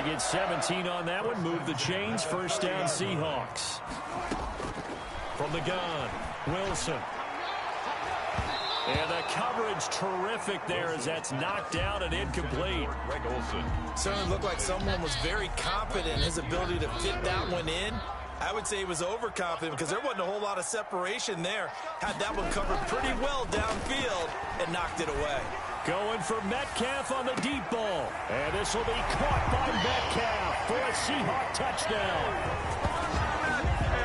get 17 on that one. Move the chains. First down, Seahawks. From the gun, Wilson. And the coverage terrific there as that's knocked out and incomplete. Certainly looked like someone was very confident in his ability to fit that one in. I would say he was overconfident because there wasn't a whole lot of separation there. Had that one covered pretty well downfield and knocked it away. Going for Metcalf on the deep ball. And this will be caught by Metcalf for a Seahawk touchdown.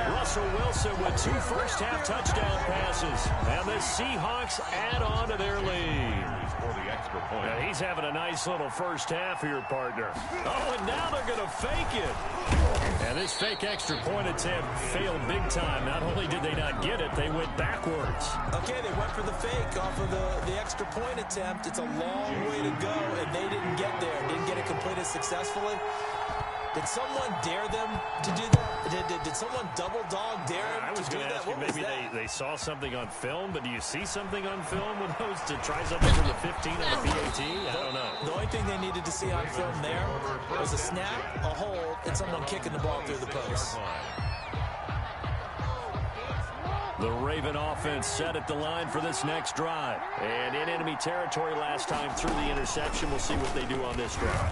Russell Wilson with 2 first-half touchdown passes. And the Seahawks add on to their lead. Now he's having a nice little first half here, partner. Oh, and now they're going to fake it. And this fake extra point attempt failed big time. Not only did they not get it, they went backwards. Okay, they went for the fake off of the extra point attempt. It's a long way to go, and they didn't get there. Didn't get it completed successfully. Did someone dare them to do that? Did someone double dog dare them to do that? I was going to ask you, maybe they saw something on film, but do you see something on film with those to try something from the 15 on the PAT? I don't know. The only thing they needed to see on film there was a snap, a hold, and someone kicking the ball through the post. The Raven offense set at the line for this next drive. And in enemy territory last time through the interception. We'll see what they do on this drive.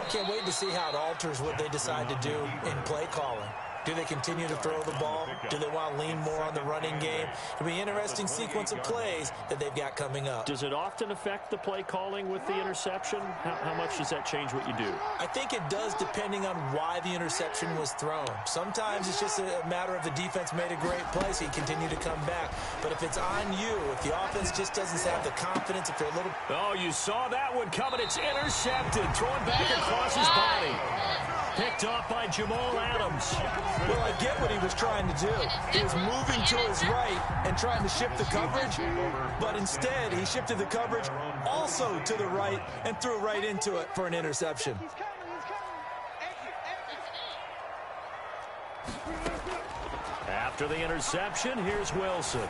Can't wait to see how it alters what they decide to do in play calling. Do they continue to throw the ball? Do they want to lean more on the running game? It'll be an interesting sequence of plays that they've got coming up. Does it often affect the play calling with the interception? How much does that change what you do? I think it does depending on why the interception was thrown. Sometimes it's just a matter of the defense made a great play, so you continue to come back. But if it's on you, if the offense just doesn't have the confidence, if they're a little... Oh, you saw that one coming. It's intercepted. Throwing back across his body. Picked off by Jamal Adams. Well, I get what he was trying to do. He was moving to his right and trying to shift the coverage, but instead he shifted the coverage also to the right and threw right into it for an interception. After the interception, here's Wilson.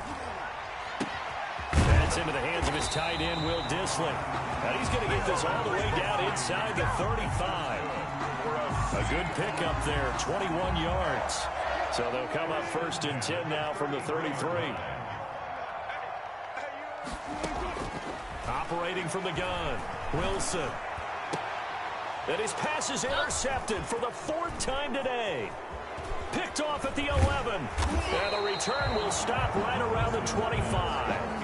That's into the hands of his tight end, Will Dissling. Now he's going to get this all the way down inside the 35. A good pickup there, 21 yards. So they'll come up 1st and 10 now from the 33. Operating from the gun, Wilson. And his pass is intercepted for the 4th time today. Picked off at the 11. And the return will stop right around the 25.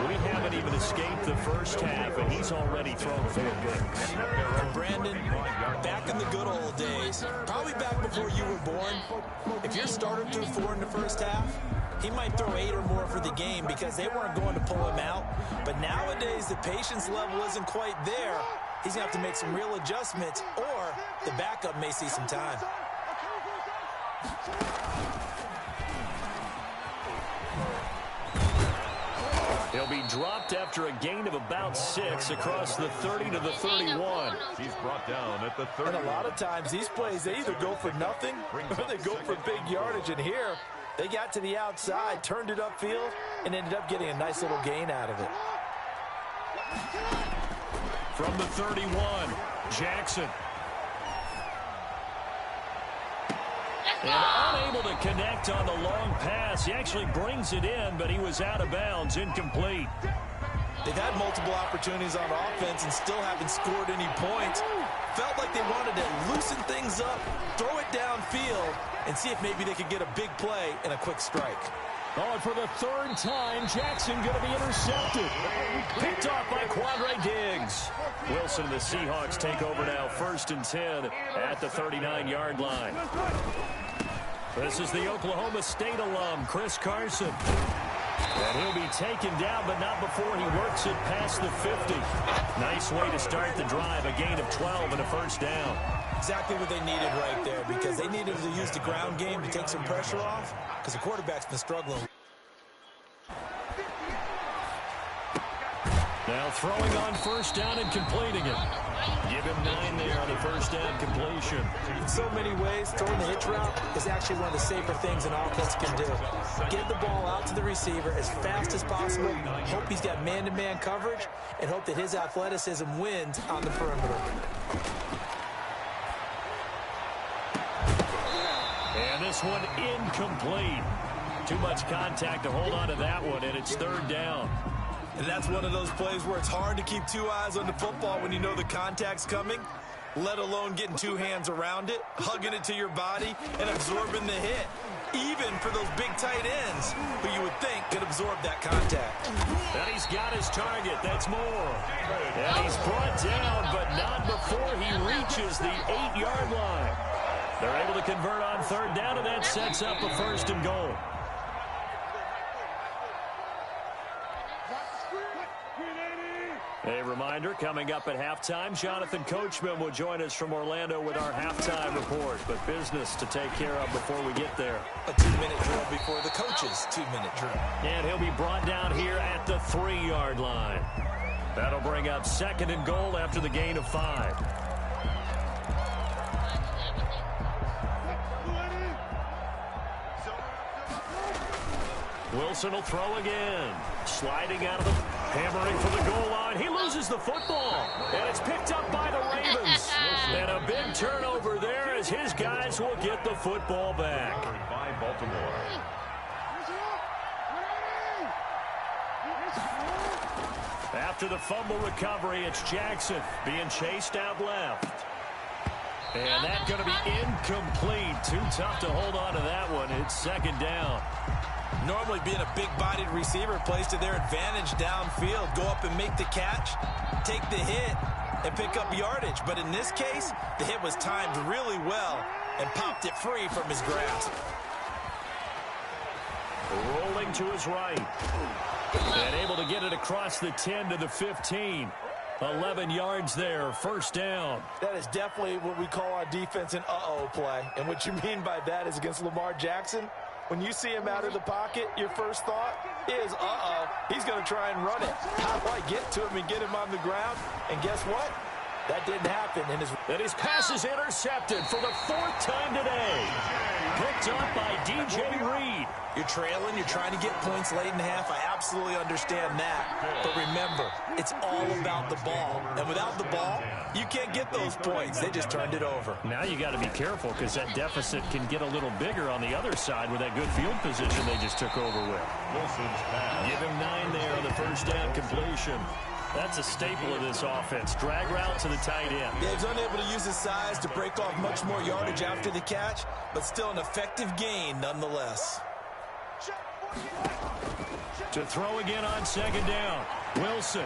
We haven't even escaped the first half, and he's already thrown 4 picks. And Brandon, back in the good old days, probably back before you were born, if your starter threw 4 in the first half, he might throw 8 or more for the game because they weren't going to pull him out. But nowadays, the patience level isn't quite there. He's going to have to make some real adjustments, or the backup may see some time. He'll be dropped after a gain of about 6 across the 30 to the 31. He's brought down at the 30. And a lot of times these plays, they either go for nothing or they go for big yardage. And here, they got to the outside, turned it upfield, and ended up getting a nice little gain out of it. From the 31, Jackson. And unable to connect on the long pass. He actually brings it in, but he was out of bounds, incomplete. They've had multiple opportunities on offense and still haven't scored any points. Felt like they wanted to loosen things up, throw it downfield, and see if maybe they could get a big play and a quick strike. Oh, and for the 3rd time, Jackson going to be intercepted. Picked off by Quandre Diggs. Wilson and the Seahawks take over now, 1st and 10 at the 39-yard line. This is the Oklahoma State alum, Chris Carson. And he'll be taken down, but not before he works it past the 50. Nice way to start the drive, a gain of 12 and a 1st down. Exactly what they needed right there, because they needed to use the ground game to take some pressure off, because the quarterback's been struggling. Now throwing on 1st down and completing it. Give him 9 there on the 1st down completion. In so many ways, throwing the hitch route is actually one of the safer things an offense can do. Get the ball out to the receiver as fast as possible, hope he's got man-to-man coverage, and hope that his athleticism wins on the perimeter. this one incomplete. Too much contact to hold on to that one, and it's third down. And that's one of those plays where it's hard to keep two eyes on the football when you know the contact's coming, let alone getting two hands around it, hugging it to your body, and absorbing the hit. Even for those big tight ends who you would think could absorb that contact. And he's got his target. That's Moore. And he's brought down, but not before he reaches the 8-yard line. They're able to convert on third down, and that sets up a first and goal. A reminder, coming up at halftime, Jonathan Coachman will join us from Orlando with our halftime report. But business to take care of before we get there. A 2-minute drill before the coach's 2-minute drill. And he'll be brought down here at the 3-yard line. That'll bring up second and goal after the gain of 5. Wilson will throw again. Sliding out of the, hammering for the goal line. He loses the football. And it's picked up by the Ravens. And a big turnover there as his guys will get the football back. By Baltimore. After the fumble recovery, it's Jackson being chased out left. And that's going to be incomplete. Too tough to hold on to that one. It's second down. Normally being a big-bodied receiver plays to their advantage downfield. Go up and make the catch, take the hit, and pick up yardage. But in this case, the hit was timed really well and popped it free from his grasp. Rolling to his right. And able to get it across the 10 to the 15. 11 yards there, first down. That is definitely what we call our defense an uh-oh play. And what you mean by that is against Lamar Jackson, when you see him out of the pocket, your first thought is, uh-oh, he's going to try and run it. How do I get to him and get him on the ground? And guess what? That didn't happen. And his pass is intercepted for the 4th time today. Picked up by DJ Reed. You're trailing. You're trying to get points late in the half. I absolutely understand that. But remember, it's all about the ball. And without the ball, you can't get those points. They just turned it over. Now you got to be careful because that deficit can get a little bigger on the other side with that good field position they just took over with. Give him 9 there on the first down completion. That's a staple of this offense. Drag route to the tight end. Yeah, he's unable to use his size to break off much more yardage after the catch, but still an effective gain nonetheless. To throw again on second down. Wilson.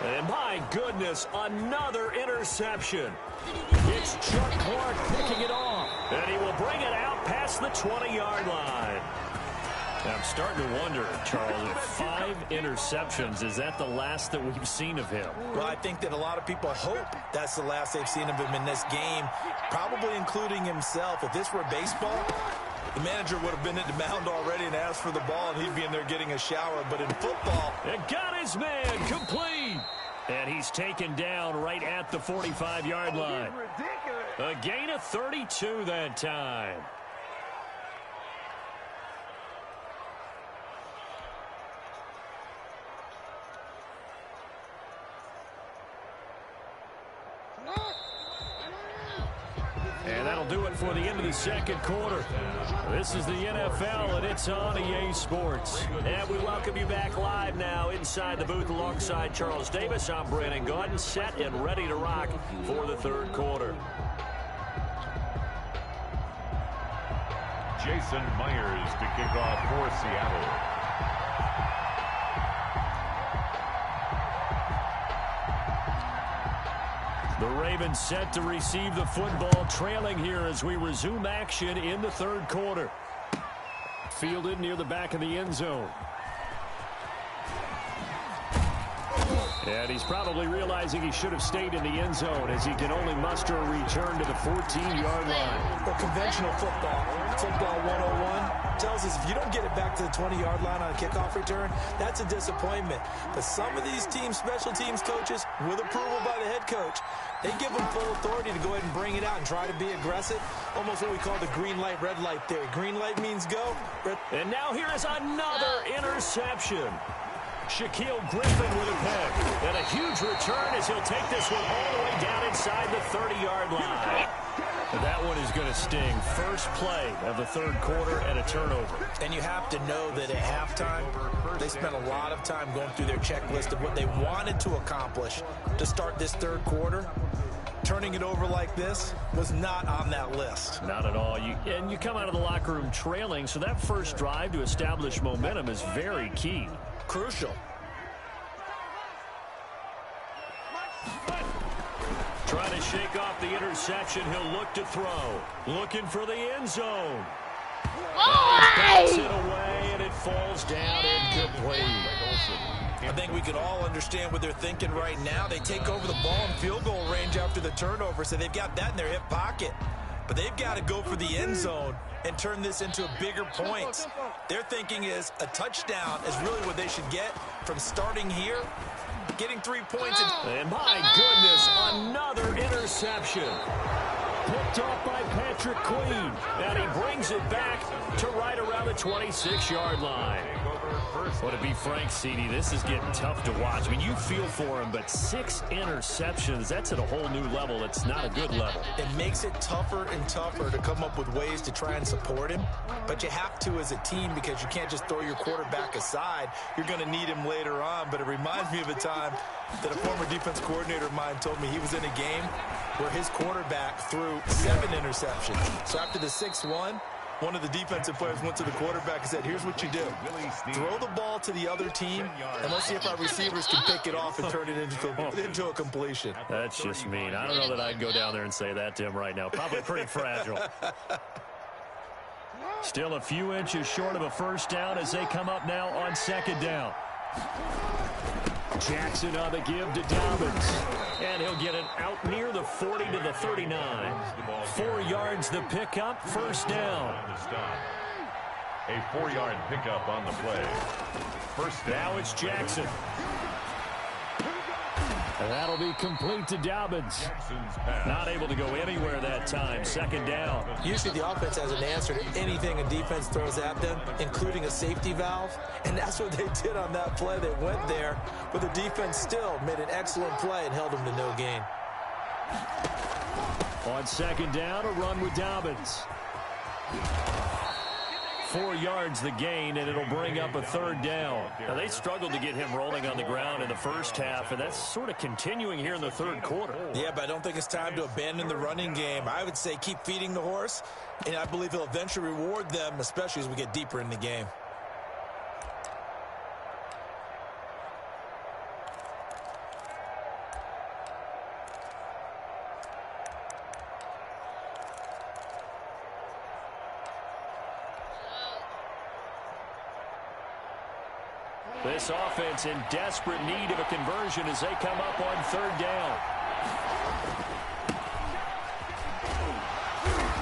And my goodness, another interception. It's Chuck Clark picking it off. And he will bring it out past the 20-yard line. I'm starting to wonder, Charles, if 5 interceptions, is that the last that we've seen of him? Well, I think that a lot of people hope that's the last they've seen of him in this game, probably including himself. If this were baseball, the manager would have been at the mound already and asked for the ball, and he'd be in there getting a shower. But in football, and got his man complete. And he's taken down right at the 45-yard line. A gain of 32 that time. And that'll do it for the end of the second quarter. This is the NFL, and it's on EA Sports. And we welcome you back live now inside the booth alongside Charles Davis. I'm Brandon Gordon, set and ready to rock for the third quarter. Jason Myers to kick off for Seattle. The Ravens set to receive the football, trailing here as we resume action in the third quarter. Fielded near the back of the end zone. And he's probably realizing he should have stayed in the end zone as he can only muster a return to the 14-yard line. Well, conventional football 101, tells us if you don't get it back to the 20-yard line on a kickoff return, that's a disappointment. But some of these teams, special teams coaches, with approval by the head coach, they give them full authority to go ahead and bring it out and try to be aggressive. Almost what we call the green light, red light theory. Green light means go. And now here is another interception. Shaquille Griffin with a pick. And a huge return as he'll take this one all the way down inside the 30-yard line. That one is going to sting. First play of the third quarter and a turnover. And you have to know that at halftime, they spent a lot of time going through their checklist of what they wanted to accomplish to start this third quarter. Turning it over like this was not on that list. Not at all. And you come out of the locker room trailing, so that first drive to establish momentum is very key. Crucial. Trying to shake off the interception. He'll look to throw. Looking for the end zone. Backs it away, and it falls down incomplete. I think we can all understand what they're thinking right now. They take over the ball in field goal range after the turnover, so they've got that in their hip pocket. But they've got to go for the end zone and turn this into a bigger point. Their thinking is a touchdown is really what they should get from starting here, getting 3 points. And my goodness, another interception. Picked off by Patrick Queen. And he brings it back to right around the 26-yard line. Well, to be frank, CD, this is getting tough to watch. I mean, you feel for him, but 6 interceptions, that's at a whole new level. It's not a good level. It makes it tougher and tougher to come up with ways to try and support him. But you have to as a team because you can't just throw your quarterback aside. You're going to need him later on. But it reminds me of a time that a former defense coordinator of mine told me he was in a game where his quarterback threw 7 interceptions. So after the 6th one of the defensive players went to the quarterback and said, here's what you do. Throw the ball to the other team, and let's see if our receivers can pick it off and turn it into a completion. That's just mean. I don't know that I'd go down there and say that to him right now. Probably pretty fragile. Still a few inches short of a first down as they come up now on second down. Jackson on the give to Dobbins. And he'll get it out near the 40 to the 39. 4 yards the pickup, first down. A 4-yard pickup on the play. First down. Now it's Jackson. And that'll be complete to Dobbins. Not able to go anywhere that time. Second down. Usually the offense has an answer to anything a defense throws at them, including a safety valve. And that's what they did on that play. They went there, but the defense still made an excellent play and held them to no gain. On second down, a run with Dobbins. 4 yards the gain, and it'll bring up a third down. Now, they struggled to get him rolling on the ground in the first half, and that's sort of continuing here in the third quarter. Yeah, but I don't think it's time to abandon the running game. I would say keep feeding the horse, and I believe he'll eventually reward them, especially as we get deeper in the game. This offense in desperate need of a conversion as they come up on third down.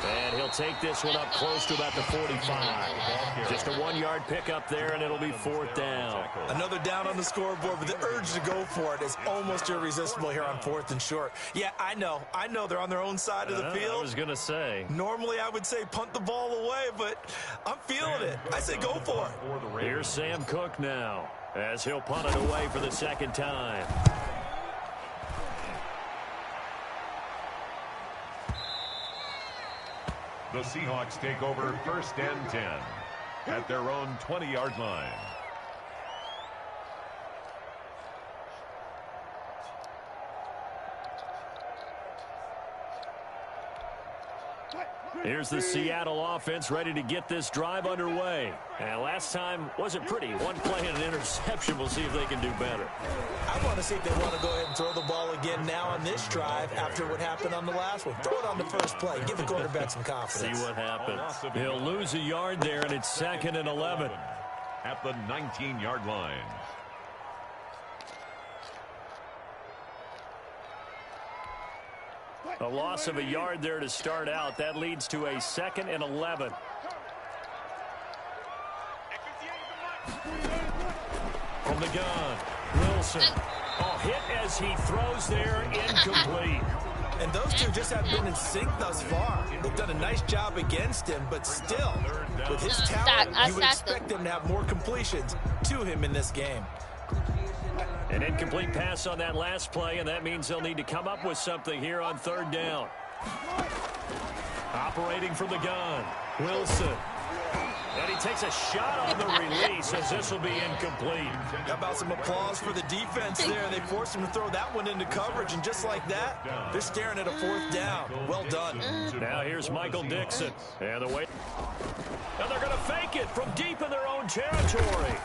And he'll take this one up close to about the 45. Just a 1-yard pickup there, and it'll be fourth down. Another down on the scoreboard, but the urge to go for it is almost irresistible here on 4th and short. Yeah, I know they're on their own side of the field. I was going to say. Normally I would say punt the ball away, but I'm feeling it. I say go for it. Here's Sam Cook now as he'll punt it away for the second time. The Seahawks take over first and 10 at their own 20-yard line. Here's the Seattle offense ready to get this drive underway. And last time wasn't pretty. One play and an interception. We'll see if they can do better. I want to see if they want to go ahead and throw the ball again now on this drive after what happened on the last one. Throw it on the first play. Give the quarterback some confidence. See what happens. He'll lose a yard there, and it's 2nd and 11. At the 19-yard line. A loss of a yard there to start out. That leads to a 2nd and 11. From the gun, Wilson. Oh, hit as he throws there, incomplete. And those two just haven't been in sync thus far. They've done a nice job against him, but still, with his talent, you would expect them to have more completions to him in this game. An incomplete pass on that last play, and that means they'll need to come up with something here on third down. Operating from the gun, Wilson. And he takes a shot on the release as this will be incomplete. How about some applause for the defense there? They forced him to throw that one into coverage, and just like that, they're staring at a 4th down. Well done. Now here's Michael Dixon. And the way. And they're going to fake it from deep in their own territory.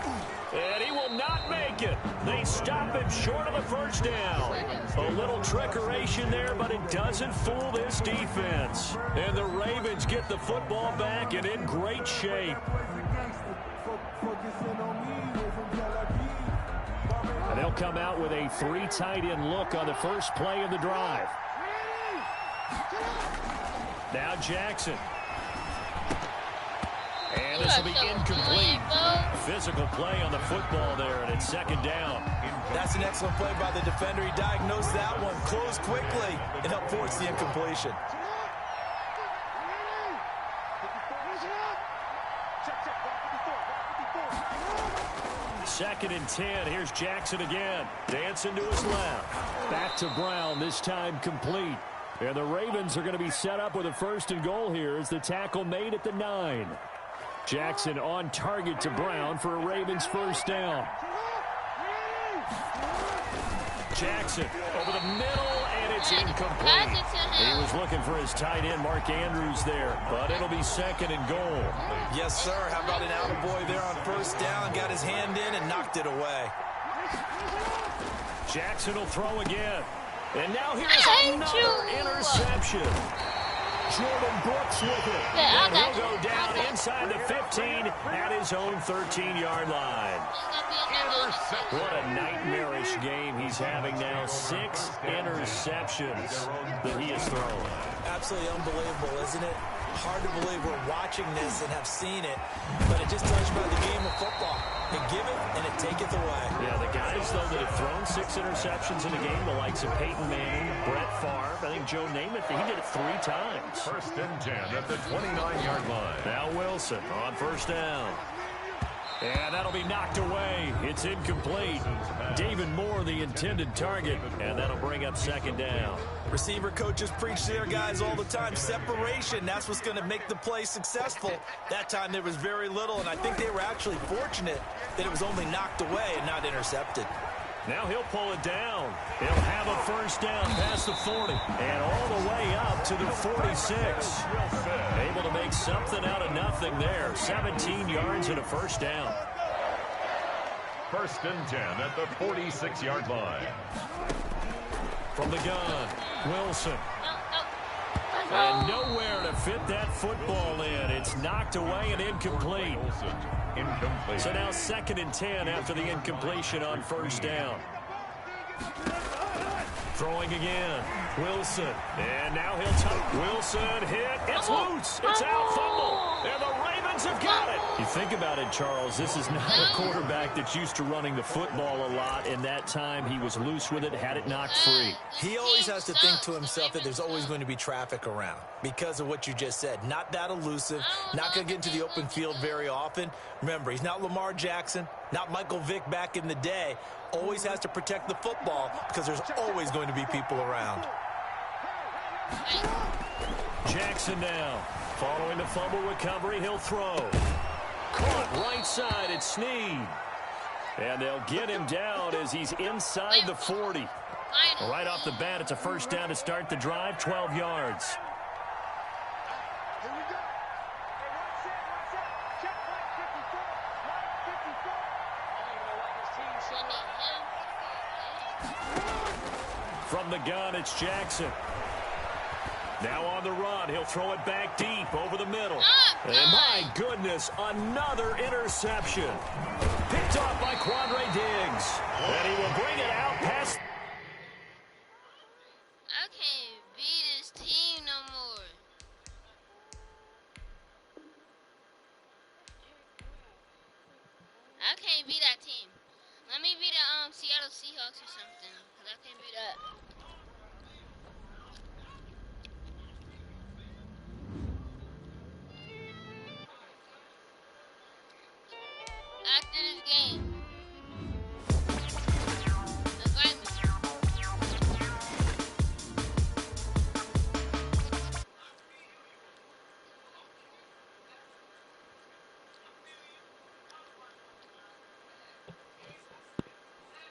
And he will not make it. They stop him short of the first down. A little trickeration there, but it doesn't fool this defense. And the Ravens get the football back and in great shape. And they'll come out with a 3 tight end look on the first play of the drive. Now Jackson. And this will be incomplete. Physical play on the football there, and it's 2nd down. That's an excellent play by the defender. He diagnosed that one, closed quickly, and helped force the incompletion. Second and 10. Here's Jackson again. Dancing to his left. Back to Brown, this time complete. And the Ravens are going to be set up with a 1st and goal here as the tackle made at the 9. Jackson on target to Brown for a Ravens 1st down. Jackson over the middle, and it's incomplete. He was looking for his tight end, Mark Andrews, there, but it'll be 2nd and goal. Yes, sir. How about an attaboy there on 1st down? Got his hand in and knocked it away. Jackson will throw again. And now here's another interception. Jordan Brooks with it. And he'll go down inside the 15 at his own 13-yard line. What a nightmarish game he's having now. 6 interceptions that he has thrown. Absolutely unbelievable, isn't it? Hard to believe we're watching this and have seen it, but it just tells you about the game of football. They give it and it taketh away. Yeah, the guys, though, that have thrown 6 interceptions in a game, the likes of Peyton Manning, Brett Favre, I think Joe Namath, he did it 3 times. 1st and 10 at the 29-yard line. Now Wilson on 1st down. And that'll be knocked away. It's incomplete. David Moore, the intended target, and that'll bring up 2nd down. Receiver coaches preach to their guys all the time. Separation, that's what's going to make the play successful. That time there was very little, and I think they were actually fortunate that it was only knocked away and not intercepted. Now he'll pull it down. He'll have a 1st down past the 40 and all the way up to the 46. Able to make something out of nothing there. 17 yards and a 1st down. 1st and 10 at the 46-yard line. From the gun, Wilson. And nowhere to fit that football in. It's knocked away and incomplete. Incomplete. So now 2nd and 10 after the incompletion on 1st down. Throwing again, Wilson. And now he'll tuck. Wilson hit. It's loose. It's out. Fumble. And the Ravens have got it. You think about it, Charles. This is not a quarterback that's used to running the football a lot. In that time, he was loose with it, had it knocked free. He always has to think to himself that there's always going to be traffic around because of what you just said. Not that elusive. Not going to get into the open field very often. Remember, he's not Lamar Jackson, not Michael Vick back in the day. Always has to protect the football because there's always going to be people around. Jackson now. Following the fumble recovery, he'll throw. Caught right side, it's Snead. And they'll get him down as he's inside the 40. Right off the bat, it's a 1st down to start the drive, 12 yards. From the gun, it's Jackson. Now on the run, he'll throw it back deep over the middle. And my goodness, another interception. Picked off by Quandre Diggs. And he will bring it out past. I can't beat this team no more. I can't beat that team. Let me beat the Seattle Seahawks or something, because I can't beat that.